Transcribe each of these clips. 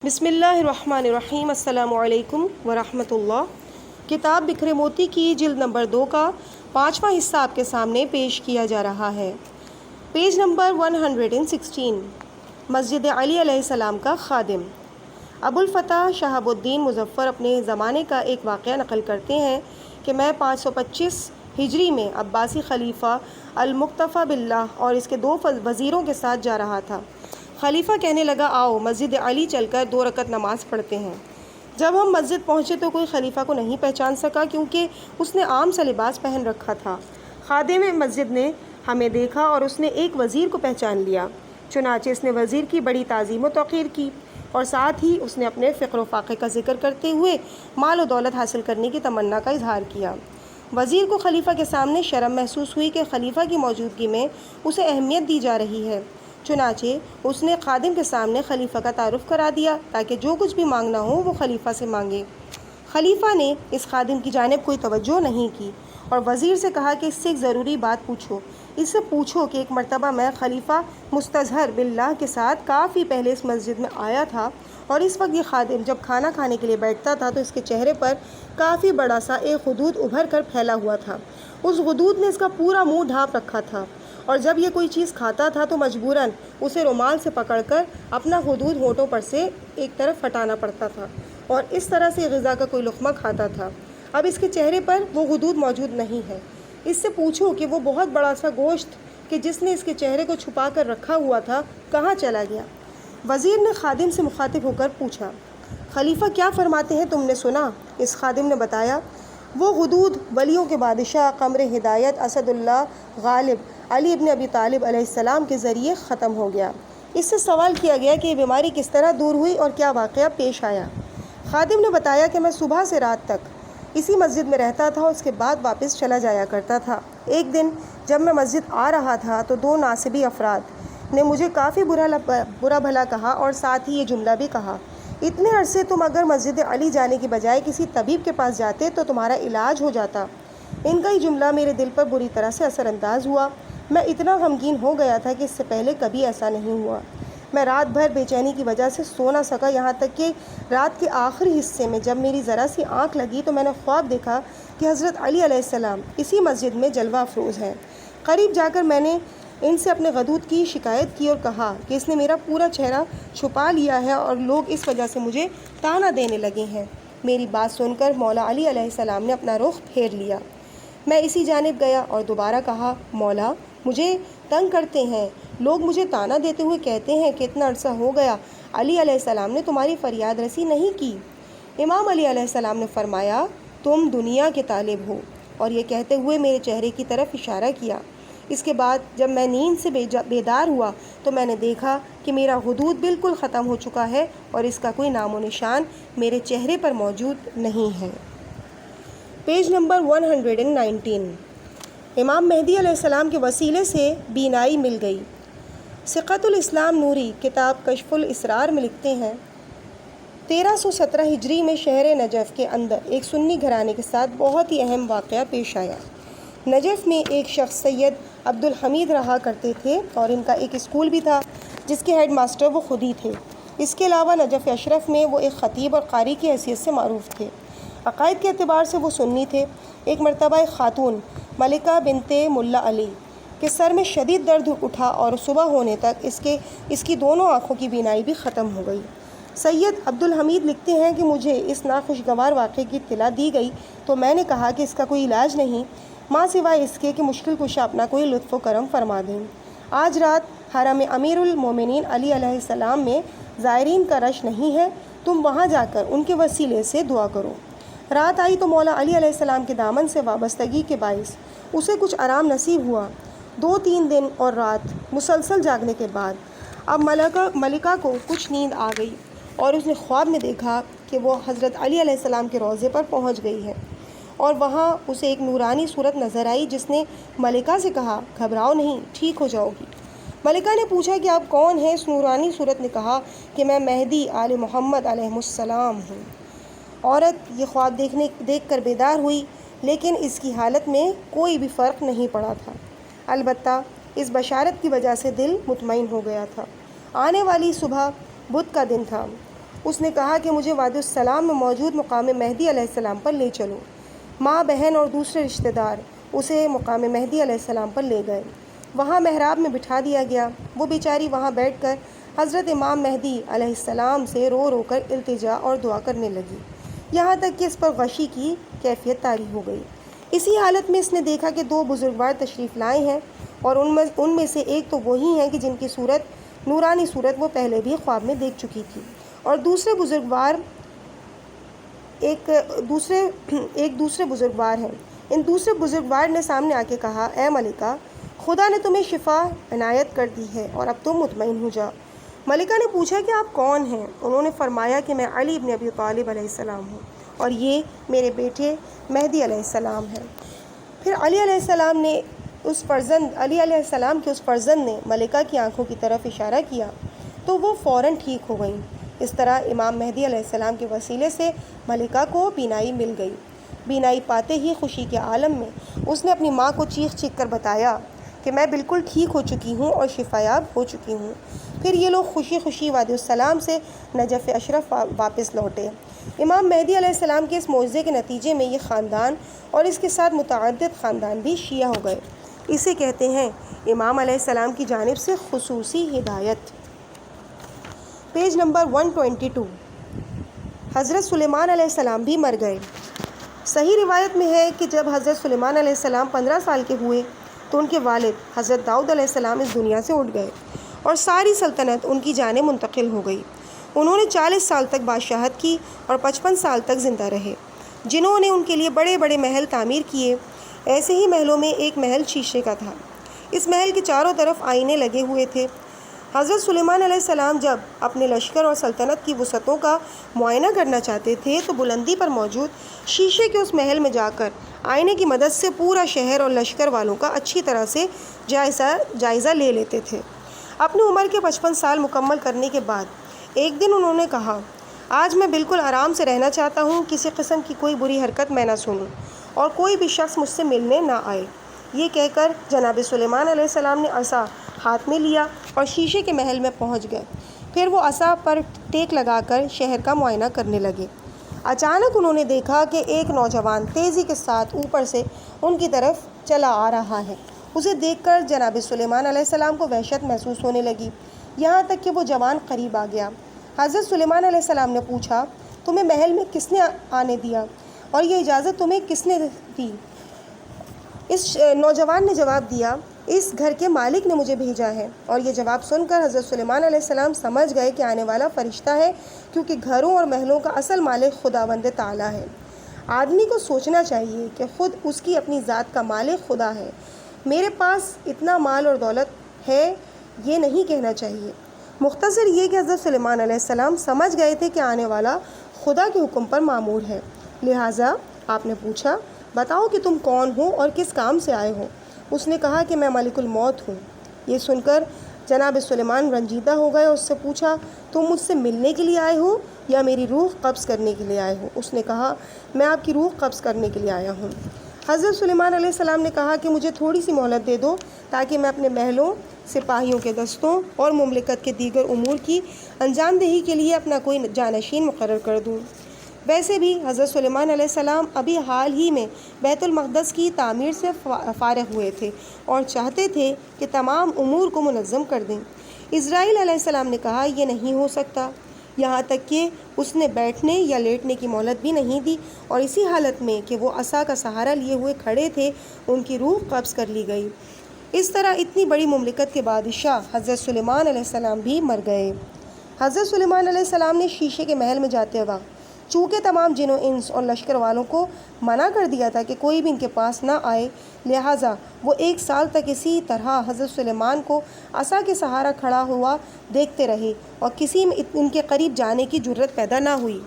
بسم اللہ الرحمن الرحیم۔ السلام علیکم ورحمۃ اللہ۔ کتاب بکھرے موتی کی جلد نمبر 2 کا 5واں حصہ آپ کے سامنے پیش کیا جا رہا ہے۔ Page number 116۔ مسجد علی علیہ السلام کا خادم۔ ابو الفتح شہاب الدین مظفر اپنے زمانے کا ایک واقعہ نقل کرتے ہیں کہ میں 525 ہجری میں عباسی خلیفہ المقتفی باللہ اور اس کے 2 وزیروں کے ساتھ جا رہا تھا۔ خلیفہ کہنے لگا، آؤ مسجد علی چل کر 2 رکعت نماز پڑھتے ہیں۔ جب ہم مسجد پہنچے تو کوئی خلیفہ کو نہیں پہچان سکا کیونکہ اس نے عام سا لباس پہن رکھا تھا۔ خادم مسجد نے ہمیں دیکھا اور اس نے ایک وزیر کو پہچان لیا، چنانچہ اس نے وزیر کی بڑی تعظیم و توقیر کی اور ساتھ ہی اس نے اپنے فقر و فاقے کا ذکر کرتے ہوئے مال و دولت حاصل کرنے کی تمنا کا اظہار کیا۔ وزیر کو خلیفہ کے سامنے شرم محسوس ہوئی کہ خلیفہ کی موجودگی میں اسے اہمیت دی جا رہی ہے، چنانچہ اس نے خادم کے سامنے خلیفہ کا تعارف کرا دیا تاکہ جو کچھ بھی مانگنا ہو وہ خلیفہ سے مانگے۔ خلیفہ نے اس خادم کی جانب کوئی توجہ نہیں کی اور وزیر سے کہا کہ اس سے ایک ضروری بات پوچھو، اس سے پوچھو کہ ایک مرتبہ میں خلیفہ مستظہر باللہ کے ساتھ کافی پہلے اس مسجد میں آیا تھا اور اس وقت یہ خادم جب کھانا کھانے کے لیے بیٹھتا تھا تو اس کے چہرے پر کافی بڑا سا ایک غدود ابھر کر پھیلا ہوا تھا۔ اس غدود نے اس کا پورا منہ ڈھانپ رکھا تھا اور جب یہ کوئی چیز کھاتا تھا تو مجبوراً اسے رومال سے پکڑ کر اپنا غدود ہونٹوں پر سے ایک طرف ہٹانا پڑتا تھا اور اس طرح سے غذا کا کوئی لقمہ کھاتا تھا۔ اب اس کے چہرے پر وہ غدود موجود نہیں ہے۔ اس سے پوچھو کہ وہ بہت بڑا سا گوشت کہ جس نے اس کے چہرے کو چھپا کر رکھا ہوا تھا کہاں چلا گیا؟ وزیر نے خادم سے مخاطب ہو کر پوچھا، خلیفہ کیا فرماتے ہیں تم نے سنا؟ اس خادم نے بتایا، وہ غدود ولیوں کے بادشاہ قمر ہدایت اسد اللہ غالب علی ابن ابی طالب علیہ السلام کے ذریعے ختم ہو گیا۔ اس سے سوال کیا گیا کہ یہ بیماری کس طرح دور ہوئی اور کیا واقعہ پیش آیا؟ خادم نے بتایا کہ میں صبح سے رات تک اسی مسجد میں رہتا تھا اور اس کے بعد واپس چلا جایا کرتا تھا۔ ایک دن جب میں مسجد آ رہا تھا تو 2 ناصبی افراد نے مجھے کافی برا بھلا کہا اور ساتھ ہی یہ جملہ بھی کہا، اتنے عرصے تم اگر مسجد علی جانے کی بجائے کسی طبیب کے پاس جاتے تو تمہارا علاج ہو جاتا۔ ان کا یہ جملہ میرے دل پر بری طرح سے اثر انداز ہوا۔ میں اتنا غمگین ہو گیا تھا کہ اس سے پہلے کبھی ایسا نہیں ہوا۔ میں رات بھر بے چینی کی وجہ سے سو نہ سکا، یہاں تک کہ رات کے آخری حصے میں جب میری ذرا سی آنکھ لگی تو میں نے خواب دیکھا کہ حضرت علی علیہ السلام اسی مسجد میں جلوہ افروز ہیں۔ قریب جا کر میں نے ان سے اپنے غدود کی شکایت کی اور کہا کہ اس نے میرا پورا چہرہ چھپا لیا ہے اور لوگ اس وجہ سے مجھے طعنہ دینے لگے ہیں۔ میری بات سن کر مولا علی علیہ السلام نے اپنا رخ پھیر لیا۔ میں اسی جانب گیا اور دوبارہ کہا، مولا مجھے تنگ کرتے ہیں، لوگ مجھے طعنہ دیتے ہوئے کہتے ہیں کہ اتنا عرصہ ہو گیا علی علیہ السلام نے تمہاری فریاد رسی نہیں کی۔ امام علی علیہ السلام نے فرمایا، تم دنیا کے طالب ہو، اور یہ کہتے ہوئے میرے چہرے کی طرف اشارہ کیا۔ اس کے بعد جب میں نیند سے بیدار ہوا تو میں نے دیکھا کہ میرا غدود بالکل ختم ہو چکا ہے اور اس کا کوئی نام و نشان میرے چہرے پر موجود نہیں ہے۔ Page number 119۔ امام مہدی علیہ السلام کے وسیلے سے بینائی مل گئی۔ ثقۃ الاسلام نوری کتاب کشف الاسرار میں لکھتے ہیں، 1317 ہجری میں شہر نجف کے اندر ایک سنی گھرانے کے ساتھ بہت ہی اہم واقعہ پیش آیا۔ نجف میں ایک شخص سید عبد الحمید رہا کرتے تھے اور ان کا ایک اسکول بھی تھا جس کے ہیڈ ماسٹر وہ خود ہی تھے۔ اس کے علاوہ نجف اشرف میں وہ ایک خطیب اور قاری کی حیثیت سے معروف تھے۔ عقائد کے اعتبار سے وہ سنی تھے۔ ایک مرتبہ ایک خاتون ملکہ بنت ملا علی کے سر میں شدید درد اٹھا اور صبح ہونے تک اس کی دونوں آنکھوں کی بینائی بھی ختم ہو گئی۔ سید عبد الحمید لکھتے ہیں کہ مجھے اس ناخوشگوار واقعے کی اطلاع دی گئی تو میں نے کہا کہ اس کا کوئی علاج نہیں ماں سوائے اس کے کہ مشکل کشا اپنا کوئی لطف و کرم فرما دیں۔ آج رات حرم امیر المومنین علی علیہ السلام میں زائرین کا رش نہیں ہے، تم وہاں جا کر ان کے وسیلے سے دعا کرو۔ رات آئی تو مولا علی علیہ السلام کے دامن سے وابستگی کے باعث اسے کچھ آرام نصیب ہوا۔ 2-3 دن اور رات مسلسل جاگنے کے بعد اب ملکہ کو کچھ نیند آ گئی اور اس نے خواب میں دیکھا کہ وہ حضرت علی علیہ السلام کے روضے پر پہنچ گئی ہے اور وہاں اسے ایک نورانی صورت نظر آئی جس نے ملکہ سے کہا، گھبراؤ نہیں، ٹھیک ہو جاؤ گی۔ ملکہ نے پوچھا کہ آپ کون ہیں؟ اس نورانی صورت نے کہا کہ میں مہدی آل محمد علیہ السلام ہوں۔ عورت یہ خواب دیکھ کر بیدار ہوئی لیکن اس کی حالت میں کوئی بھی فرق نہیں پڑا تھا، البتہ اس بشارت کی وجہ سے دل مطمئن ہو گیا تھا۔ آنے والی صبح بدھ کا دن تھا اس نے کہا کہ مجھے وادی السلام میں موجود مقام مہدی علیہ السلام پر لے چلو۔ ماں، بہن اور دوسرے رشتہ دار اسے مقام مہدی علیہ السلام پر لے گئے۔ وہاں محراب میں بٹھا دیا گیا۔ وہ بیچاری وہاں بیٹھ کر حضرت امام مہدی علیہ السلام سے رو رو کر التجا اور دعا کرنے لگی، یہاں تک کہ اس پر غشی کی کیفیت طاری ہو گئی۔ اسی حالت میں اس نے دیکھا کہ دو بزرگوار تشریف لائے ہیں، اور ان میں سے ایک تو وہی ہیں کہ جن کی صورت، نورانی صورت، وہ پہلے بھی خواب میں دیکھ چکی تھی، اور دوسرے بزرگوار ہیں۔ ان دوسرے بزرگوار نے سامنے آ کے کہا، اے ملکہ، خدا نے تمہیں شفا عنایت کر دی ہے اور اب تم مطمئن ہو جا۔ ملکہ نے پوچھا کہ آپ کون ہیں؟ انہوں نے فرمایا کہ میں علی ابن ابی طالب علیہ السلام ہوں، اور یہ میرے بیٹے مہدی علیہ السلام ہیں۔ پھر علی علیہ السلام کے اس فرزند نے ملکہ کی آنکھوں کی طرف اشارہ کیا تو وہ فوراً ٹھیک ہو گئیں۔ اس طرح امام مہدی علیہ السلام کے وسیلے سے ملکہ کو بینائی مل گئی۔ بینائی پاتے ہی خوشی کے عالم میں اس نے اپنی ماں کو چیخ چیخ کر بتایا کہ میں بالکل ٹھیک ہو چکی ہوں اور شفایاب ہو چکی ہوں۔ پھر یہ لوگ خوشی خوشی وادی السلام سے نجف اشرف واپس لوٹے۔ امام مہدی علیہ السلام کے اس معجزے کے نتیجے میں یہ خاندان اور اس کے ساتھ متعدد خاندان بھی شیعہ ہو گئے۔ اسے کہتے ہیں امام علیہ السلام کی جانب سے خصوصی ہدایت۔ Page number 122۔ حضرت سلیمان علیہ السلام بھی مر گئے۔ صحیح روایت میں ہے کہ جب حضرت سلیمان علیہ السلام 15 سال کے ہوئے تو ان کے والد حضرت داؤد علیہ السلام اس دنیا سے اٹھ گئے اور ساری سلطنت ان کی جانب منتقل ہو گئی۔ انہوں نے 40 سال تک بادشاہت کی اور 55 سال تک زندہ رہے، جنہوں نے ان کے لیے بڑے بڑے محل تعمیر کیے۔ ایسے ہی محلوں میں ایک محل شیشے کا تھا۔ اس محل کے چاروں طرف آئینے لگے ہوئے تھے۔ حضرت سلیمان علیہ السلام جب اپنے لشکر اور سلطنت کی وسعتوں کا معائنہ کرنا چاہتے تھے تو بلندی پر موجود شیشے کے اس محل میں جا کر آئینے کی مدد سے پورا شہر اور لشکر والوں کا اچھی طرح سے جائزہ لے لیتے تھے۔ اپنی عمر کے 55 سال مکمل کرنے کے بعد ایک دن انہوں نے کہا، آج میں بالکل آرام سے رہنا چاہتا ہوں، کسی قسم کی کوئی بری حرکت میں نہ سنوں اور کوئی بھی شخص مجھ سے ملنے نہ آئے۔ یہ کہہ کر جناب سلیمان علیہ السلام نے عصا ہاتھ میں لیا اور شیشے کے محل میں پہنچ گئے۔ پھر وہ عصا پر ٹیک لگا کر شہر کا معائنہ کرنے لگے۔ اچانک انہوں نے دیکھا کہ ایک نوجوان تیزی کے ساتھ اوپر سے ان کی طرف چلا آ رہا ہے۔ اسے دیکھ کر جناب سلیمان علیہ السلام کو وحشت محسوس ہونے لگی، یہاں تک کہ وہ جوان قریب آ گیا۔ حضرت سلیمان علیہ السلام نے پوچھا، تمہیں محل میں کس نے آنے دیا اور یہ اجازت تمہیں کس نے دی؟ اس نوجوان نے جواب دیا، اس گھر کے مالک نے مجھے بھیجا ہے۔ اور یہ جواب سن کر حضرت سلیمان علیہ السلام سمجھ گئے کہ آنے والا فرشتہ ہے، کیونکہ گھروں اور محلوں کا اصل مالک خداوند تعالیٰ ہے۔ آدمی کو سوچنا چاہیے کہ خود اس کی اپنی ذات کا مالک خدا ہے۔ میرے پاس اتنا مال اور دولت ہے، یہ نہیں کہنا چاہیے۔ مختصر یہ کہ حضرت سلیمان علیہ السلام سمجھ گئے تھے کہ آنے والا خدا کے حکم پر مامور ہے، لہٰذا آپ نے پوچھا، بتاؤ کہ تم کون ہو اور کس کام سے آئے ہو؟ اس نے کہا کہ میں ملک الموت ہوں۔ یہ سن کر جناب سلیمان رنجیدہ ہو گئے اور اس سے پوچھا، تم مجھ سے ملنے کے لیے آئے ہو یا میری روح قبض کرنے کے لیے آئے ہو؟ اس نے کہا، میں آپ کی روح قبض کرنے کے لیے آیا ہوں۔ حضرت سلیمان علیہ السلام نے کہا کہ مجھے تھوڑی سی مہلت دے دو تاکہ میں اپنے محلوں، سپاہیوں کے دستوں اور مملکت کے دیگر امور کی انجام دہی کے لیے اپنا کوئی جانشین مقرر کر دوں۔ ویسے بھی حضرت سلیمان علیہ السلام ابھی حال ہی میں بیت المقدس کی تعمیر سے فارغ ہوئے تھے اور چاہتے تھے کہ تمام امور کو منظم کر دیں۔ اسرائیل علیہ السلام نے کہا، یہ نہیں ہو سکتا، یہاں تک کہ اس نے بیٹھنے یا لیٹنے کی مہلت بھی نہیں دی، اور اسی حالت میں کہ وہ عصا کا سہارا لیے ہوئے کھڑے تھے ان کی روح قبض کر لی گئی۔ اس طرح اتنی بڑی مملکت کے بادشاہ حضرت سلیمان علیہ السلام بھی مر گئے۔ حضرت سلیمان علیہ السلام نے شیشے کے محل میں جاتے وقت چونکہ تمام جن و انس اور لشکر والوں کو منع کر دیا تھا کہ کوئی بھی ان کے پاس نہ آئے، لہٰذا وہ 1 سال تک اسی طرح حضرت سلیمان کو عصا کے سہارا کھڑا ہوا دیکھتے رہے اور کسی میں ان کے قریب جانے کی جرت پیدا نہ ہوئی۔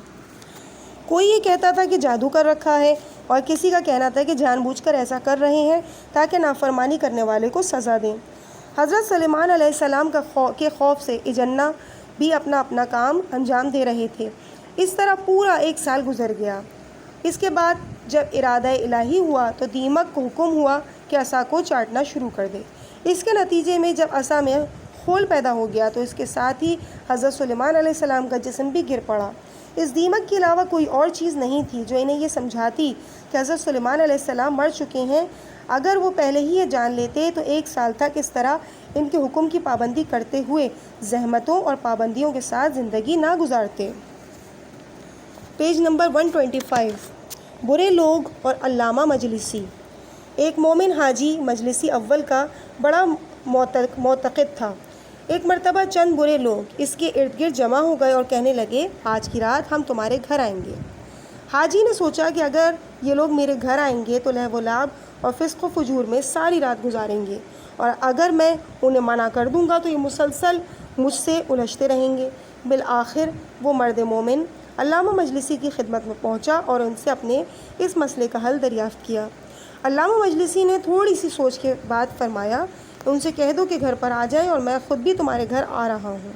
کوئی یہ کہتا تھا کہ جادو کر رکھا ہے اور کسی کا کہنا تھا کہ جان بوجھ کر ایسا کر رہے ہیں تاکہ نافرمانی کرنے والے کو سزا دیں۔ حضرت سلیمان علیہ السلام کے خوف سے اجنہ بھی اپنا اپنا کام انجام دے رہے تھے۔ اس طرح پورا 1 سال گزر گیا۔ اس کے بعد جب ارادہ الہی ہوا تو دیمک کو حکم ہوا کہ عصا کو چاٹنا شروع کر دے۔ اس کے نتیجے میں جب عصا میں خول پیدا ہو گیا تو اس کے ساتھ ہی حضرت سلیمان علیہ السلام کا جسم بھی گر پڑا۔ اس دیمک کے علاوہ کوئی اور چیز نہیں تھی جو انہیں یہ سمجھاتی کہ حضرت سلیمان علیہ السلام مر چکے ہیں۔ اگر وہ پہلے ہی یہ جان لیتے تو 1 سال تک اس طرح ان کے حکم کی پابندی کرتے ہوئے زحمتوں اور پابندیوں کے ساتھ زندگی نہ گزارتے۔ پیج نمبر 125 برے لوگ اور علامہ مجلسی۔ ایک مومن حاجی مجلسی اول کا بڑا معتقد تھا۔ ایک مرتبہ چند برے لوگ اس کے ارد گرد جمع ہو گئے اور کہنے لگے، آج کی رات ہم تمہارے گھر آئیں گے۔ حاجی نے سوچا کہ اگر یہ لوگ میرے گھر آئیں گے تو لہو و لعب اور فسق و فجور میں ساری رات گزاریں گے، اور اگر میں انہیں منع کر دوں گا تو یہ مسلسل مجھ سے الجھتے رہیں گے۔ بالآخر وہ مرد مومن علامہ مجلسی کی خدمت میں پہنچا اور ان سے اپنے اس مسئلے کا حل دریافت کیا۔ علامہ مجلسی نے تھوڑی سی سوچ کے بعد فرمایا، ان سے کہہ دو کہ گھر پر آ جائیں اور میں خود بھی تمہارے گھر آ رہا ہوں۔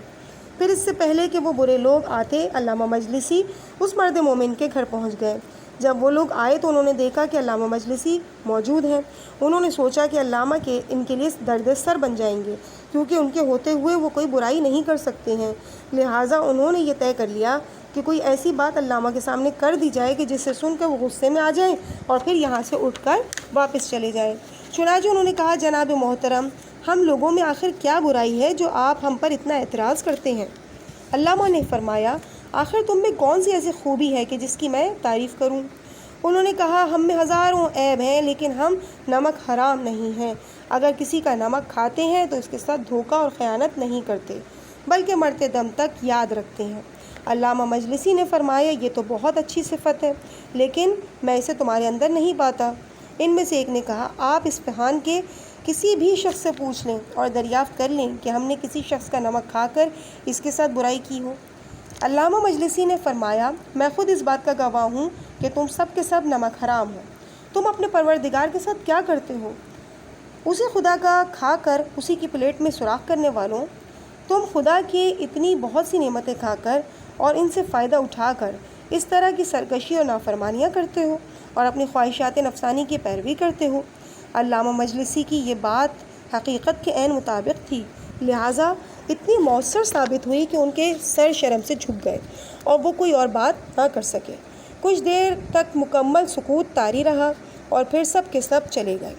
پھر اس سے پہلے کہ وہ برے لوگ آتے، علامہ مجلسی اس مرد مومن کے گھر پہنچ گئے۔ جب وہ لوگ آئے تو انہوں نے دیکھا کہ علامہ مجلسی موجود ہیں۔ انہوں نے سوچا کہ علامہ ان کے لیے درد سر بن جائیں گے، کیونکہ ان کے ہوتے ہوئے وہ کوئی برائی نہیں کر سکتے ہیں۔ لہٰذا انہوں نے یہ طے کر لیا کہ کوئی ایسی بات علامہ کے سامنے کر دی جائے کہ جسے سن کر وہ غصے میں آ جائیں اور پھر یہاں سے اٹھ کر واپس چلے جائیں۔ چنانچہ انہوں نے کہا، جناب محترم، ہم لوگوں میں آخر کیا برائی ہے جو آپ ہم پر اتنا اعتراض کرتے ہیں؟ علامہ نے فرمایا، آخر تم میں کون سی ایسی خوبی ہے کہ جس کی میں تعریف کروں؟ انہوں نے کہا، ہم میں ہزاروں عیب ہیں لیکن ہم نمک حرام نہیں ہیں۔ اگر کسی کا نمک کھاتے ہیں تو اس کے ساتھ دھوکہ اور خیانت نہیں کرتے، بلکہ مرتے دم تک یاد رکھتے ہیں۔ علامہ مجلسی نے فرمایا، یہ تو بہت اچھی صفت ہے، لیکن میں اسے تمہارے اندر نہیں پاتا۔ ان میں سے ایک نے کہا، آپ اصفہان کے کسی بھی شخص سے پوچھ لیں اور دریافت کر لیں کہ ہم نے کسی شخص کا نمک کھا کر اس کے ساتھ برائی کی ہو۔ علامہ مجلسی نے فرمایا، میں خود اس بات کا گواہ ہوں کہ تم سب کے سب نمک حرام ہو۔ تم اپنے پروردگار کے ساتھ کیا کرتے ہو؟ اسے خدا کا کھا کر اسی کی پلیٹ میں سوراخ کرنے والوں، تم خدا کی اتنی بہت سی نعمتیں کھا کر اور ان سے فائدہ اٹھا کر اس طرح کی سرکشی اور نافرمانیاں کرتے ہو اور اپنی خواہشات نفسانی کی پیروی کرتے ہو۔ علامہ مجلسی کی یہ بات حقیقت کے عین مطابق تھی، لہٰذا اتنی مؤثر ثابت ہوئی کہ ان کے سر شرم سے جھک گئے اور وہ کوئی اور بات نہ کر سکے۔ کچھ دیر تک مکمل سکوت طاری رہا اور پھر سب کے سب چلے گئے۔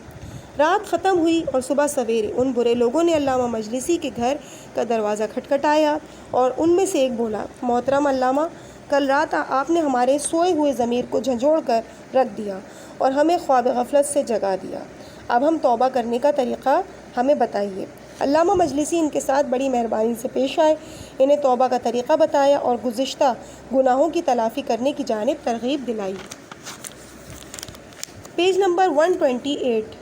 رات ختم ہوئی اور صبح سویرے ان برے لوگوں نے علامہ مجلسی کے گھر کا دروازہ کھٹکھٹایا اور ان میں سے ایک بولا، محترم علامہ، کل رات آپ نے ہمارے سوئے ہوئے ضمیر کو جھنجھوڑ کر رکھ دیا اور ہمیں خواب غفلت سے جگا دیا۔ اب ہم توبہ کرنے کا طریقہ ہمیں بتائیے۔ علامہ مجلسی ان کے ساتھ بڑی مہربانی سے پیش آئے، انہیں توبہ کا طریقہ بتایا اور گزشتہ گناہوں کی تلافی کرنے کی جانب ترغیب دلائی۔ پیج نمبر 128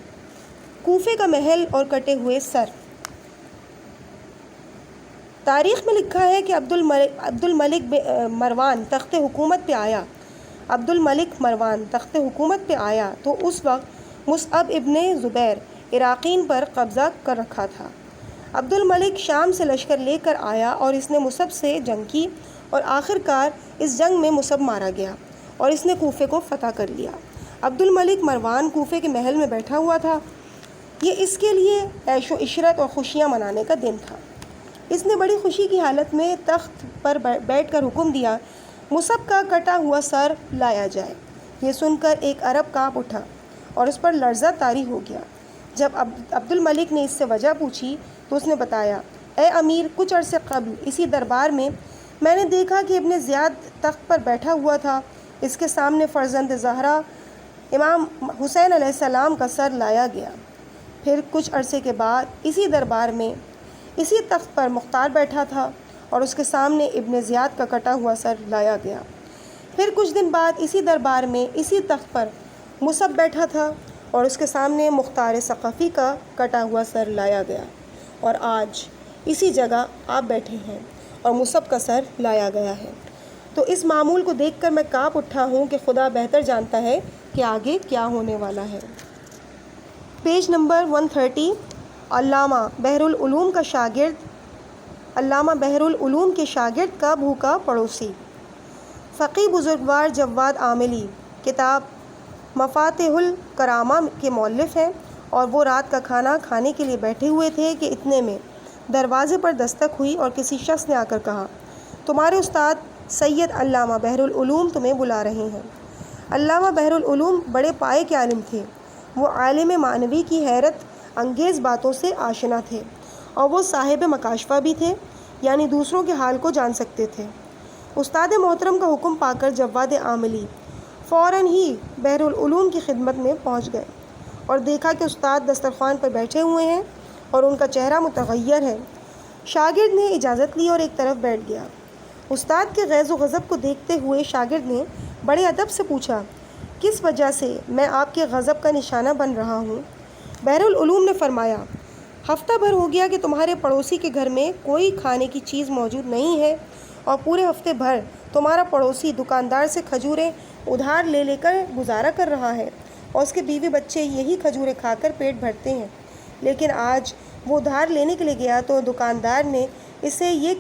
کوفے کا محل اور کٹے ہوئے سر۔ تاریخ میں لکھا ہے کہ عبد الملک مروان تخت حکومت پہ آیا تو اس وقت مصعب ابن زبیر عراقین پر قبضہ کر رکھا تھا۔ عبد الملک شام سے لشکر لے کر آیا اور اس نے مصعب سے جنگ کی اور آخر کار اس جنگ میں مصعب مارا گیا اور اس نے کوفے کو فتح کر لیا۔ عبد الملک مروان کوفے کے محل میں بیٹھا ہوا تھا۔ یہ اس کے لیے عیش و عشرت اور خوشیاں منانے کا دن تھا۔ اس نے بڑی خوشی کی حالت میں تخت پر بیٹھ کر حکم دیا، مصعب کا کٹا ہوا سر لایا جائے۔ یہ سن کر ایک عرب کانپ اٹھا اور اس پر لرزہ طاری ہو گیا۔ جب عبد الملک نے اس سے وجہ پوچھی تو اس نے بتایا، اے امیر، کچھ عرصے قبل اسی دربار میں نے دیکھا کہ ابن زیاد تخت پر بیٹھا ہوا تھا، اس کے سامنے فرزند زہرا امام حسین علیہ السلام کا سر لایا گیا۔ پھر کچھ عرصے کے بعد اسی دربار میں اسی تخت پر مختار بیٹھا تھا اور اس کے سامنے ابن زیاد کا کٹا ہوا سر لایا گیا۔ پھر کچھ دن بعد اسی دربار میں اسی تخت پر مصعب بیٹھا تھا اور اس کے سامنے مختار ثقفی کا کٹا ہوا سر لایا گیا، اور آج اسی جگہ آپ بیٹھے ہیں اور مصعب کا سر لایا گیا ہے۔ تو اس معمول کو دیکھ کر میں کانپ اٹھا ہوں کہ خدا بہتر جانتا ہے کہ آگے کیا ہونے والا ہے۔ پیج نمبر 130 علامہ بحر العلوم کے شاگرد کا بھوکا پڑوسی۔ فقی بزرگوار جواد عاملی کتاب مفاتیح الکرامہ کے مؤلف ہیں، اور وہ رات کا کھانا کھانے کے لیے بیٹھے ہوئے تھے کہ اتنے میں دروازے پر دستک ہوئی اور کسی شخص نے آ کر کہا، تمہارے استاد سید علامہ بحر العلوم تمہیں بلا رہے ہیں۔ علامہ بحر العلوم بڑے پائے کے عالم تھے۔ وہ عالم معنوی کی حیرت انگیز باتوں سے آشنا تھے اور وہ صاحب مکاشفہ بھی تھے، یعنی دوسروں کے حال کو جان سکتے تھے۔ استاد محترم کا حکم پا کر جواد عاملی فوراً ہی بحر العلوم کی خدمت میں پہنچ گئے اور دیکھا کہ استاد دسترخوان پر بیٹھے ہوئے ہیں اور ان کا چہرہ متغیر ہے۔ شاگرد نے اجازت لی اور ایک طرف بیٹھ گیا۔ استاد کے غیظ و غضب کو دیکھتے ہوئے شاگرد نے بڑے ادب سے پوچھا، کس وجہ سے میں آپ کے غضب کا نشانہ بن رہا ہوں؟ بحر العلوم نے فرمایا، ہفتہ بھر ہو گیا کہ تمہارے پڑوسی کے گھر میں کوئی کھانے کی چیز موجود نہیں ہے اور پورے ہفتے بھر تمہارا پڑوسی دکاندار سے کھجوریں ادھار لے لے کر گزارا کر رہا ہے اور اس کے بیوی بچے یہی کھجوریں کھا کر پیٹ بھرتے ہیں۔ لیکن آج وہ ادھار لینے کے لیے گیا تو دکاندار نے اسے یہ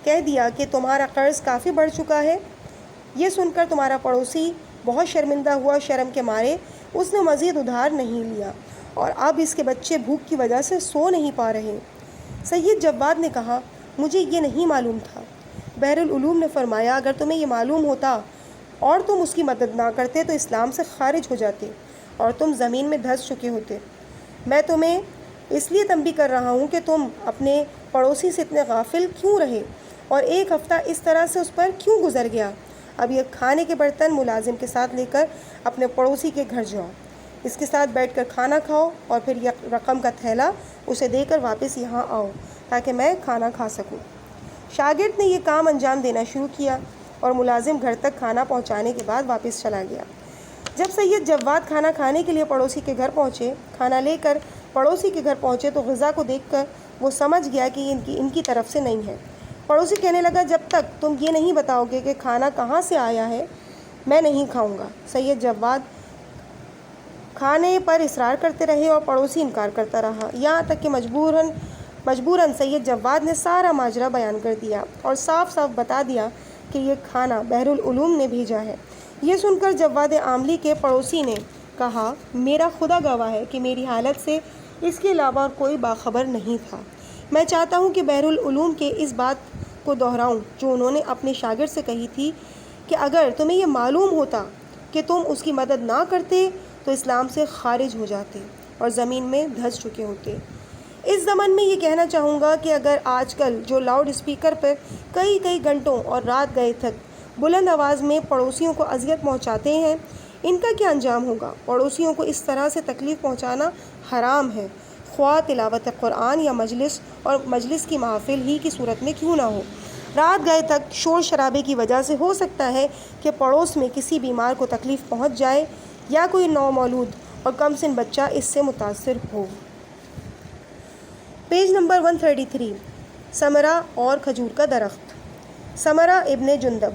کہہ دیا کہ تمہارا قرض کافی بڑھ چکا ہے۔ یہ سن کر تمہارا پڑوسی بہت شرمندہ ہوا، شرم کے مارے اس نے مزید ادھار نہیں لیا اور اب اس کے بچے بھوک کی وجہ سے سو نہیں پا رہے۔ سید جواد نے کہا، مجھے یہ نہیں معلوم تھا۔ بحر العلوم نے فرمایا، اگر تمہیں یہ معلوم ہوتا اور تم اس کی مدد نہ کرتے تو اسلام سے خارج ہو جاتے اور تم زمین میں دھس چکے ہوتے۔ میں تمہیں اس لیے تنبیہ کر رہا ہوں کہ تم اپنے پڑوسی سے اتنے غافل کیوں رہے اور ایک ہفتہ اس طرح سے اس پر کیوں گزر گیا۔ اب یہ کھانے کے برتن ملازم کے ساتھ لے کر اپنے پڑوسی کے گھر جاؤ، اس کے ساتھ بیٹھ کر کھانا کھاؤ اور پھر یہ رقم کا تھیلا اسے دے کر واپس یہاں آؤ تاکہ میں کھانا کھا سکوں۔ شاگرد نے یہ کام انجام دینا شروع کیا اور ملازم گھر تک کھانا پہنچانے کے بعد واپس چلا گیا۔ جب سید جواد کھانا کھانے کے لیے پڑوسی کے گھر پہنچے، کھانا لے کر پڑوسی کے گھر پہنچے تو غذا کو دیکھ کر وہ سمجھ گیا کہ یہ ان کی طرف سے نہیں ہے۔ پڑوسی کہنے لگا، جب تک تم یہ نہیں بتاؤ گے کہ کھانا کہاں سے آیا ہے میں نہیں کھاؤں گا۔ سید جواد کھانے پر اصرار کرتے رہے اور پڑوسی انکار کرتا رہا، یہاں تک کہ مجبوراً سید جواد نے سارا ماجرا بیان کر دیا اور صاف صاف بتا دیا کہ یہ کھانا بحر العلوم نے بھیجا ہے۔ یہ سن کر جواد عاملی کے پڑوسی نے کہا، میرا خدا گواہ ہے کہ میری حالت سے اس کے علاوہ اور کوئی باخبر نہیں تھا۔ میں چاہتا ہوں کہ بحر العلوم کے اس بات کو دہراؤں جو انہوں نے اپنے شاگرد سے کہی تھی کہ اگر تمہیں یہ معلوم ہوتا کہ تم اس کی مدد نہ کرتے تو اسلام سے خارج ہو جاتے اور زمین میں دھس چکے ہوتے۔ اس زمن میں یہ کہنا چاہوں گا کہ اگر آج کل جو لاؤڈ اسپیکر پر کئی گھنٹوں اور رات گئے تک بلند آواز میں پڑوسیوں کو اذیت پہنچاتے ہیں، ان کا کیا انجام ہوگا؟ پڑوسیوں کو اس طرح سے تکلیف پہنچانا حرام ہے، خواہ تلاوت قرآن یا مجلس کی محافل ہی کی صورت میں کیوں نہ ہو۔ رات گئے تک شور شرابے کی وجہ سے ہو سکتا ہے کہ پڑوس میں کسی بیمار کو تکلیف پہنچ جائے یا کوئی نومولود اور کم سن بچہ اس سے متاثر ہو۔ پیج نمبر 133، ثمرہ اور کھجور کا درخت۔ ثمرہ ابن جندب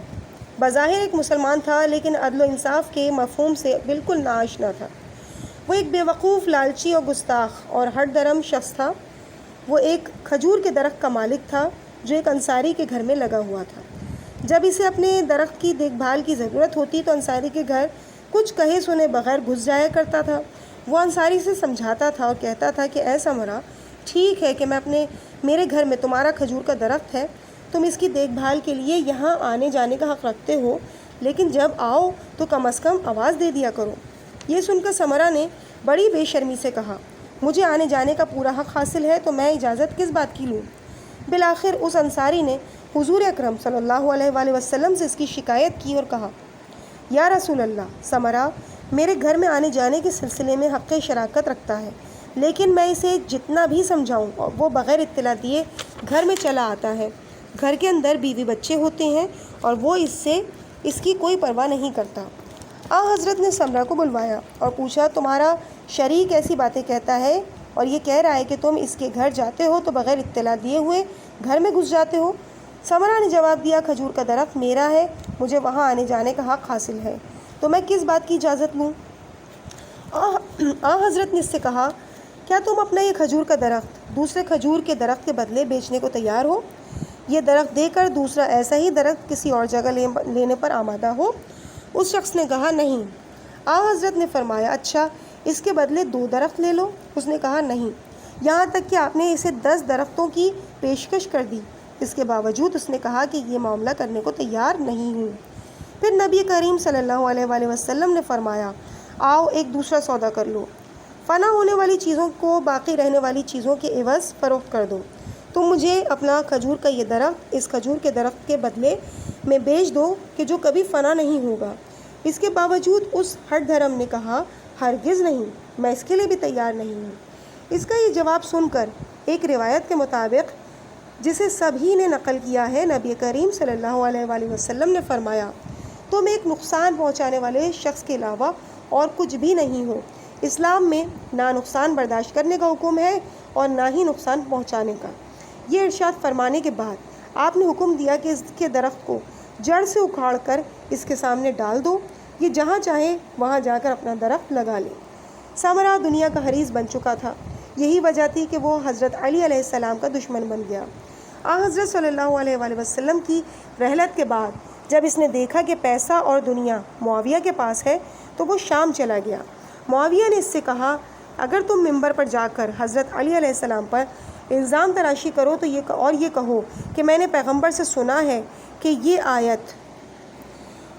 بظاہر ایک مسلمان تھا لیکن عدل و انصاف کے مفہوم سے بالکل ناآشنا تھا۔ وہ ایک بے وقوف، لالچی اور گستاخ اور ہٹ درم شخص تھا۔ وہ ایک کھجور کے درخت کا مالک تھا جو ایک انصاری کے گھر میں لگا ہوا تھا۔ جب اسے اپنے درخت کی دیکھ بھال کی ضرورت ہوتی تو انصاری کے گھر کچھ کہے سنے بغیر گھس جایا کرتا تھا۔ وہ انصاری سے سمجھاتا تھا اور کہتا تھا کہ اے ثمرہ، ٹھیک ہے کہ میرے گھر میں تمہارا کھجور کا درخت ہے، تم اس کی دیکھ بھال کے لیے یہاں آنے جانے کا حق رکھتے ہو، لیکن جب آؤ تو کم از کم آواز دے دیا کرو۔ یہ سن کر ثمرہ نے بڑی بے شرمی سے کہا، مجھے آنے جانے کا پورا حق حاصل ہے تو میں اجازت کس بات کی لوں؟ بالآخر اس انصاری نے حضور اکرم صلی اللہ علیہ وآلہ وسلم سے اس کی شکایت کی اور کہا، یا رسول اللہ، ثمرہ میرے گھر میں آنے جانے کے سلسلے میں حق شراکت رکھتا ہے، لیکن میں اسے جتنا بھی سمجھاؤں وہ بغیر اطلاع دیے گھر میں چلا آتا ہے۔ گھر کے اندر بیوی بچے ہوتے ہیں اور وہ اس کی کوئی پرواہ نہیں کرتا۔ حضرت نے ثمرہ کو بلوایا اور پوچھا، تمہارا شریک ایسی باتیں کہتا ہے اور یہ کہہ رہا ہے کہ تم اس کے گھر جاتے ہو تو بغیر اطلاع دیے ہوئے گھر میں گھس جاتے ہو؟ ثمرہ نے جواب دیا، کھجور کا درخت میرا ہے، مجھے وہاں آنے جانے کا حق حاصل ہے، تو میں کس بات کی اجازت لوں؟ حضرت نے اس سے کہا، کیا تم اپنا یہ کھجور کا درخت دوسرے کھجور کے درخت کے بدلے بیچنے کو تیار ہو؟ یہ درخت دے کر دوسرا ایسا ہی درخت کسی اور جگہ لینے پر آمادہ ہو؟ اس شخص نے کہا، نہیں۔ حضرت نے فرمایا، اچھا اس کے بدلے 2 درخت لے لو۔ اس نے کہا، نہیں، یہاں تک کہ آپ نے اسے 10 درختوں کی پیشکش کر دی۔ اس کے باوجود اس نے کہا کہ یہ معاملہ کرنے کو تیار نہیں ہوں۔ پھر نبی کریم صلی اللہ علیہ وآلہ وسلم نے فرمایا، آؤ ایک دوسرا سودا کر لو، فنا ہونے والی چیزوں کو باقی رہنے والی چیزوں کے عوض فروخت کر دو۔ تم مجھے اپنا کھجور کا یہ درخت اس کھجور کے درخت کے بدلے میں بیچ دو کہ جو کبھی فنا نہیں ہوگا۔ اس کے باوجود اس ہٹ دھرم نے کہا، ہرگز نہیں، میں اس کے لیے بھی تیار نہیں ہوں۔ اس کا یہ جواب سن کر ایک روایت کے مطابق جسے سبھی نے نقل کیا ہے، نبی کریم صلی اللہ علیہ وآلہ وسلم نے فرمایا، تم ایک نقصان پہنچانے والے شخص کے علاوہ اور کچھ بھی نہیں ہو۔ اسلام میں نہ نقصان برداشت کرنے کا حکم ہے اور نہ ہی نقصان پہنچانے کا۔ یہ ارشاد فرمانے کے بعد آپ نے حکم دیا کہ اس کے درخت کو جڑ سے اکھاڑ کر اس کے سامنے ڈال دو، یہ جہاں چاہے وہاں جا کر اپنا درخت لگا لے۔ ثمرہ دنیا کا حریص بن چکا تھا، یہی وجہ تھی کہ وہ حضرت علی علیہ السلام کا دشمن بن گیا۔ حضرت صلی اللہ علیہ وآلہ وسلم کی رحلت کے بعد جب اس نے دیکھا کہ پیسہ اور دنیا معاویہ کے پاس ہے تو وہ شام چلا گیا۔ معاویہ نے اس سے کہا، اگر تم ممبر پر جا کر حضرت علی علیہ السلام پر الزام تراشی کرو تو یہ کہو کہ میں نے پیغمبر سے سنا ہے کہ یہ آیت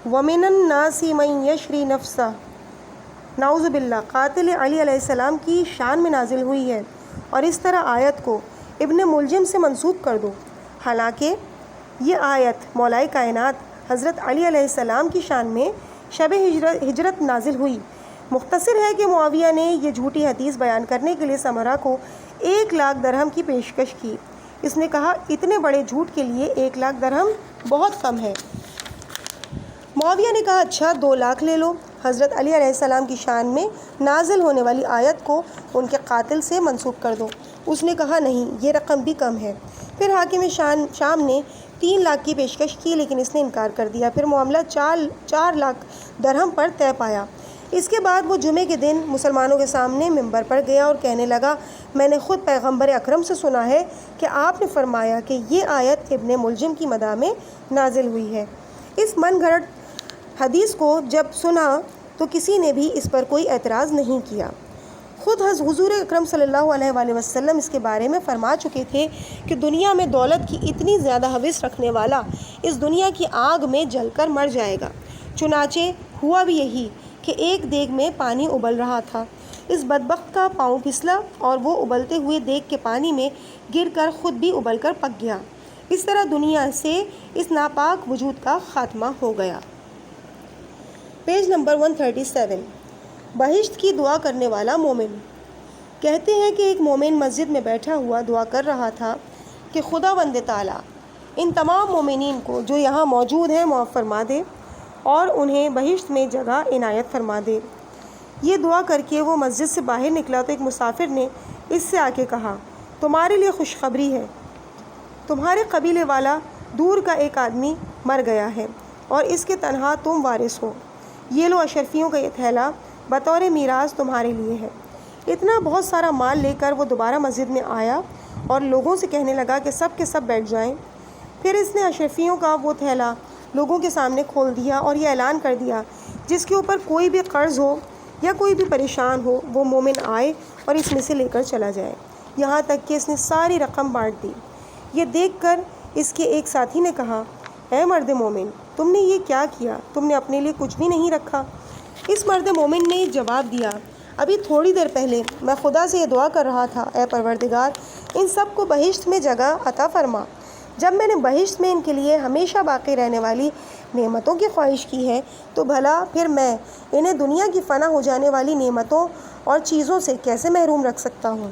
وَمِنَ النَّاسِ مَن يَشْرِي نَفْسَهُ نعوذ باللہ قاتل علی علیہ السلام کی شان میں نازل ہوئی ہے، اور اس طرح آیت کو ابن ملجم سے منسوب کر دو، حالانکہ یہ آیت مولائے کائنات حضرت علی علیہ السلام کی شان میں شب ہجرت نازل ہوئی۔ مختصر ہے کہ معاویہ نے یہ جھوٹی حدیث بیان کرنے کے لیے ثمرہ کو 1,00,000 درہم کی پیشکش کی۔ اس نے کہا، اتنے بڑے جھوٹ کے لیے 1,00,000 درہم بہت کم ہے۔ معاویہ نے کہا، اچھا 2,00,000 لے لو۔ حضرت علی علیہ السلام کی شان میں نازل ہونے والی آیت کو ان کے قاتل سے منسوب کر دو۔ اس نے کہا، نہیں، یہ رقم بھی کم ہے۔ پھر حاکم شام نے 3,00,000 کی پیشکش کی، لیکن اس نے انکار کر دیا۔ پھر معاملہ 4,00,000 درہم پر طے پایا۔ اس کے بعد وہ جمعے کے دن مسلمانوں کے سامنے ممبر پر گیا اور کہنے لگا، میں نے خود پیغمبر اکرم سے سنا ہے کہ آپ نے فرمایا کہ یہ آیت ابن ملجم کی مدح میں نازل ہوئی ہے۔ اس من گھڑت حدیث کو جب سنا تو کسی نے بھی اس پر کوئی اعتراض نہیں کیا۔ خود حضور اکرم صلی اللہ علیہ وآلہ وسلم اس کے بارے میں فرما چکے تھے کہ دنیا میں دولت کی اتنی زیادہ ہوس رکھنے والا اس دنیا کی آگ میں جل کر مر جائے گا۔ چنانچہ ہوا بھی یہی کہ ایک دیگ میں پانی ابل رہا تھا، اس بدبخت کا پاؤں پھسلا اور وہ ابلتے ہوئے دیگ کے پانی میں گر کر خود بھی ابل کر پک گیا۔ اس طرح دنیا سے اس ناپاک وجود کا خاتمہ ہو گیا۔ پیج نمبر 137 بہشت کی دعا کرنے والا مومن۔ کہتے ہیں کہ ایک مومن مسجد میں بیٹھا ہوا دعا کر رہا تھا کہ خداوند تعالیٰ ان تمام مومنین کو جو یہاں موجود ہیں معاف فرما دے اور انہیں بہشت میں جگہ عنایت فرما دے۔ یہ دعا کر کے وہ مسجد سے باہر نکلا تو ایک مسافر نے اس سے آ کے کہا، تمہارے لیے خوشخبری ہے، تمہارے قبیلے والا دور کا ایک آدمی مر گیا ہے اور اس کے تنہا تم وارث ہو۔ یہ لو اشرفیوں کا یہ تھیلا بطور میراث تمہارے لیے ہے۔ اتنا بہت سارا مال لے کر وہ دوبارہ مسجد میں آیا اور لوگوں سے کہنے لگا کہ سب کے سب بیٹھ جائیں۔ پھر اس نے اشرفیوں کا وہ تھیلا لوگوں کے سامنے کھول دیا اور یہ اعلان کر دیا، جس کے اوپر کوئی بھی قرض ہو یا کوئی بھی پریشان ہو وہ مومن آئے اور اس میں سے لے کر چلا جائے، یہاں تک کہ اس نے ساری رقم بانٹ دی۔ یہ دیکھ کر اس کے ایک ساتھی نے کہا، اے مرد مومن، تم نے یہ کیا کیا؟ تم نے اپنے لیے کچھ بھی نہیں رکھا۔ اس مرد مومن نے جواب دیا، ابھی تھوڑی دیر پہلے میں خدا سے یہ دعا کر رہا تھا، اے پروردگار، ان سب کو بہشت میں جگہ عطا فرما۔ جب میں نے بہشت میں ان کے لیے ہمیشہ باقی رہنے والی نعمتوں کی خواہش کی ہے تو بھلا پھر میں انہیں دنیا کی فنا ہو جانے والی نعمتوں اور چیزوں سے کیسے محروم رکھ سکتا ہوں؟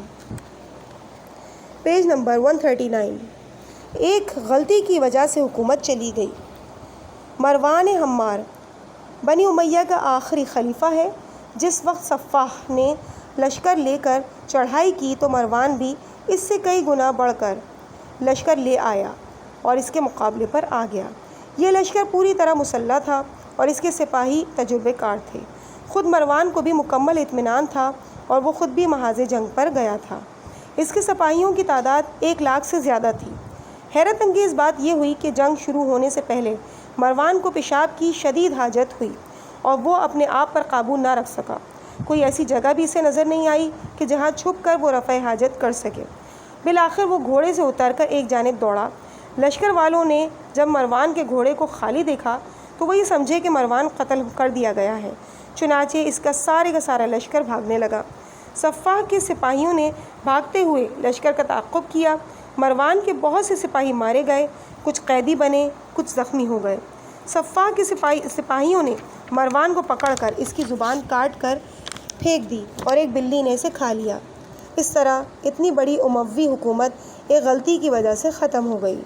پیج نمبر 139 ایک غلطی کی وجہ سے حکومت چلی گئی۔ مروان حمار بنی امیہ کا آخری خلیفہ ہے۔ جس وقت صفاح نے لشکر لے کر چڑھائی کی تو مروان بھی اس سے کئی گنا بڑھ کر لشکر لے آیا اور اس کے مقابلے پر آ گیا۔ یہ لشکر پوری طرح مسلح تھا اور اس کے سپاہی تجربے کار تھے۔ خود مروان کو بھی مکمل اطمینان تھا اور وہ خود بھی محاذ جنگ پر گیا تھا۔ اس کے سپاہیوں کی تعداد 1,00,000 سے زیادہ تھی۔ حیرت انگیز بات یہ ہوئی کہ جنگ شروع ہونے سے پہلے مروان کو پیشاب کی شدید حاجت ہوئی اور وہ اپنے آپ پر قابو نہ رکھ سکا۔ کوئی ایسی جگہ بھی اسے نظر نہیں آئی کہ جہاں چھپ کر وہ رفع حاجت کر سکے۔ بالآخر وہ گھوڑے سے اتر کر ایک جانب دوڑا۔ لشکر والوں نے جب مروان کے گھوڑے کو خالی دیکھا تو وہ یہ سمجھے کہ مروان قتل کر دیا گیا ہے، چنانچہ اس کا سارا لشکر بھاگنے لگا۔ صفاح کے سپاہیوں نے بھاگتے ہوئے لشکر کا تعاقب کیا۔ مروان کے بہت سے سپاہی مارے گئے، کچھ قیدی بنے، کچھ زخمی ہو گئے۔ صفاح کے سپاہیوں نے مروان کو پکڑ کر اس کی زبان کاٹ کر پھینک دی اور ایک بلی نے اسے کھا لیا۔ اس طرح اتنی بڑی اموی حکومت ایک غلطی کی وجہ سے ختم ہو گئی۔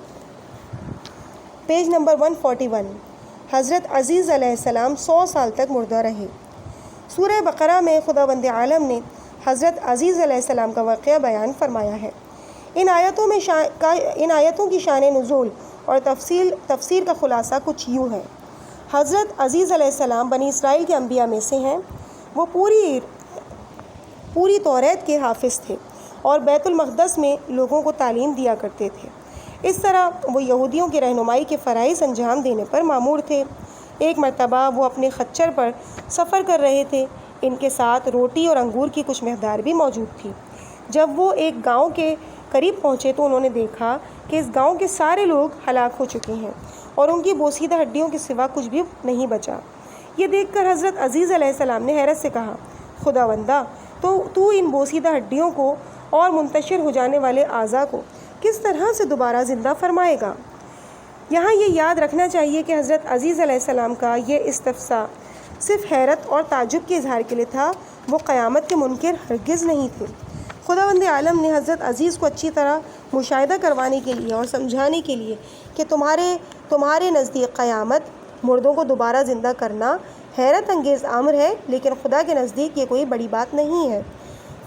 Page number 141۔ حضرت عزیز علیہ السلام 100 سال تک مردہ رہے۔ سورہ بقرہ میں خداوند عالم نے حضرت عزیز علیہ السلام کا واقعہ بیان فرمایا ہے۔ ان آیتوں کی شان نزول اور تفسیر کا خلاصہ کچھ یوں ہے۔ حضرت عزیز علیہ السلام بنی اسرائیل کے انبیاء میں سے ہیں۔ وہ پوری توریت کے حافظ تھے اور بیت المقدس میں لوگوں کو تعلیم دیا کرتے تھے۔ اس طرح وہ یہودیوں کی رہنمائی کے فرائض انجام دینے پر مامور تھے۔ ایک مرتبہ وہ اپنے خچر پر سفر کر رہے تھے۔ ان کے ساتھ روٹی اور انگور کی کچھ مقدار بھی موجود تھی۔ جب وہ ایک گاؤں کے قریب پہنچے تو انہوں نے دیکھا کہ اس گاؤں کے سارے لوگ ہلاک ہو چکے ہیں اور ان کی بوسیدہ ہڈیوں کے سوا کچھ بھی نہیں بچا۔ یہ دیکھ کر حضرت عزیز علیہ السلام نے حیرت سے کہا، خداوندہ، تو ان بوسیدہ ہڈیوں کو اور منتشر ہو جانے والے اعضاء کو کس طرح سے دوبارہ زندہ فرمائے گا؟ یہاں یہ یاد رکھنا چاہیے کہ حضرت عزیز علیہ السلام کا یہ استفسار صرف حیرت اور تعجب کے اظہار کے لیے تھا۔ وہ قیامت کے منکر ہرگز نہیں تھے۔ خداوند عالم نے حضرت عزیز کو اچھی طرح مشاہدہ کروانے کے لیے اور سمجھانے کے لیے کہ تمہارے نزدیک قیامت، مردوں کو دوبارہ زندہ کرنا حیرت انگیز امر ہے، لیکن خدا کے نزدیک یہ کوئی بڑی بات نہیں ہے،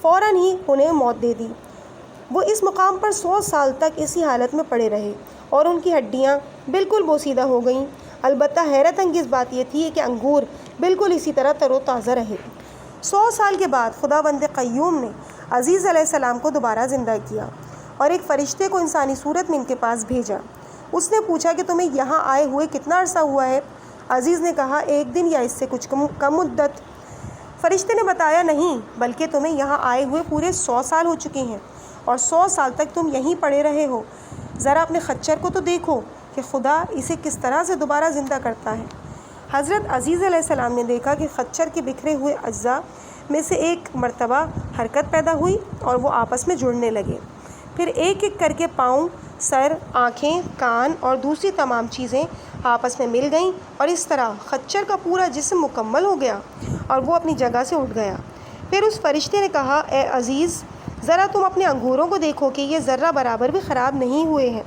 فوراً ہی انہیں موت دے دی۔ وہ اس مقام پر 100 سال تک اسی حالت میں پڑے رہے اور ان کی ہڈیاں بالکل بوسیدہ ہو گئیں۔ البتہ حیرت انگیز بات یہ تھی کہ انگور بالکل اسی طرح تر و تازہ رہے۔ 100 سال کے بعد خداوند قیوم نے عزیز علیہ السلام کو دوبارہ زندہ کیا اور ایک فرشتے کو انسانی صورت میں ان کے پاس بھیجا۔ اس نے پوچھا کہ تمہیں یہاں آئے ہوئے کتنا عرصہ ہوا ہے؟ عزیز نے کہا، 1 دن یا اس سے کچھ کم مدت۔ فرشتے نے بتایا، نہیں، بلکہ تمہیں یہاں آئے ہوئے پورے 100 سال ہو چکے ہیں اور 100 سال تک تم یہیں پڑے رہے ہو۔ ذرا اپنے خچر کو تو دیکھو کہ خدا اسے کس طرح سے دوبارہ زندہ کرتا ہے۔ حضرت عزیز علیہ السلام نے دیکھا کہ خچر کے بکھرے ہوئے اجزاء میں سے ایک مرتبہ حرکت پیدا ہوئی اور وہ آپس میں جڑنے لگے۔ پھر ایک ایک کر کے پاؤں، سر، آنکھیں، کان اور دوسری تمام چیزیں آپس میں مل گئیں اور اس طرح خچر کا پورا جسم مکمل ہو گیا اور وہ اپنی جگہ سے اٹھ گیا۔ پھر اس فرشتے نے کہا، اے عزیز، ذرا تم اپنے انگوروں کو دیکھو کہ یہ ذرہ برابر بھی خراب نہیں ہوئے ہیں۔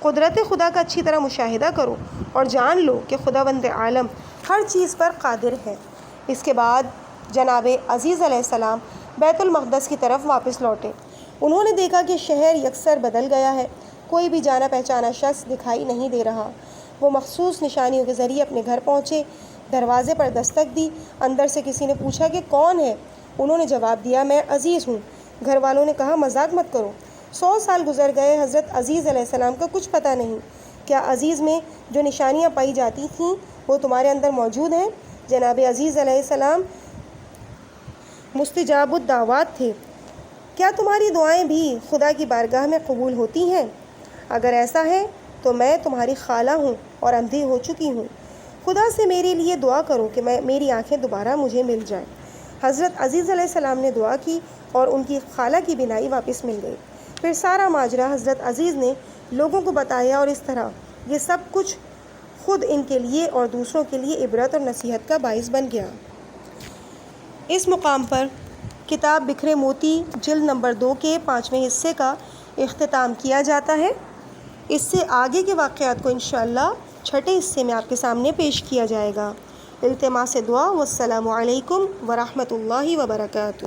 قدرت خدا کا اچھی طرح مشاہدہ کرو اور جان لو کہ خداوند عالم ہر چیز پر قادر ہے۔ اس کے بعد جناب عزیز علیہ السلام بیت المقدس کی طرف واپس لوٹے۔ انہوں نے دیکھا کہ شہر یکسر بدل گیا ہے، کوئی بھی جانا پہچانا شخص دکھائی نہیں دے رہا۔ وہ مخصوص نشانیوں کے ذریعے اپنے گھر پہنچے، دروازے پر دستک دی۔ اندر سے کسی نے پوچھا کہ کون ہے؟ انہوں نے جواب دیا، میں عزیز ہوں۔ گھر والوں نے کہا، مذاق مت کرو، 100 سال گزر گئے، حضرت عزیز علیہ السلام کا کچھ پتہ نہیں۔ کیا عزیز میں جو نشانیاں پائی جاتی تھیں وہ تمہارے اندر موجود ہیں؟ جناب عزیز علیہ السلام مستجاب الدعوات تھے۔ کیا تمہاری دعائیں بھی خدا کی بارگاہ میں قبول ہوتی ہیں؟ اگر ایسا ہے تو میں تمہاری خالہ ہوں اور اندھی ہو چکی ہوں۔ خدا سے میرے لیے دعا کرو کہ میری آنکھیں دوبارہ مجھے مل جائیں۔ حضرت عزیز علیہ السلام نے دعا کی اور ان کی خالہ کی بینائی واپس مل گئی۔ پھر سارا ماجرا حضرت عزیز نے لوگوں کو بتایا اور اس طرح یہ سب کچھ خود ان کے لیے اور دوسروں کے لیے عبرت اور نصیحت کا باعث بن گیا۔ اس مقام پر کتاب بکھرے موتی جلد نمبر 2 کے 5ویں حصے کا اختتام کیا جاتا ہے۔ اس سے آگے کے واقعات کو انشاءاللہ 6 حصے میں آپ کے سامنے پیش کیا جائے گا۔ التماس دعا، والسلام علیکم ورحمۃ اللہ وبرکاتہ۔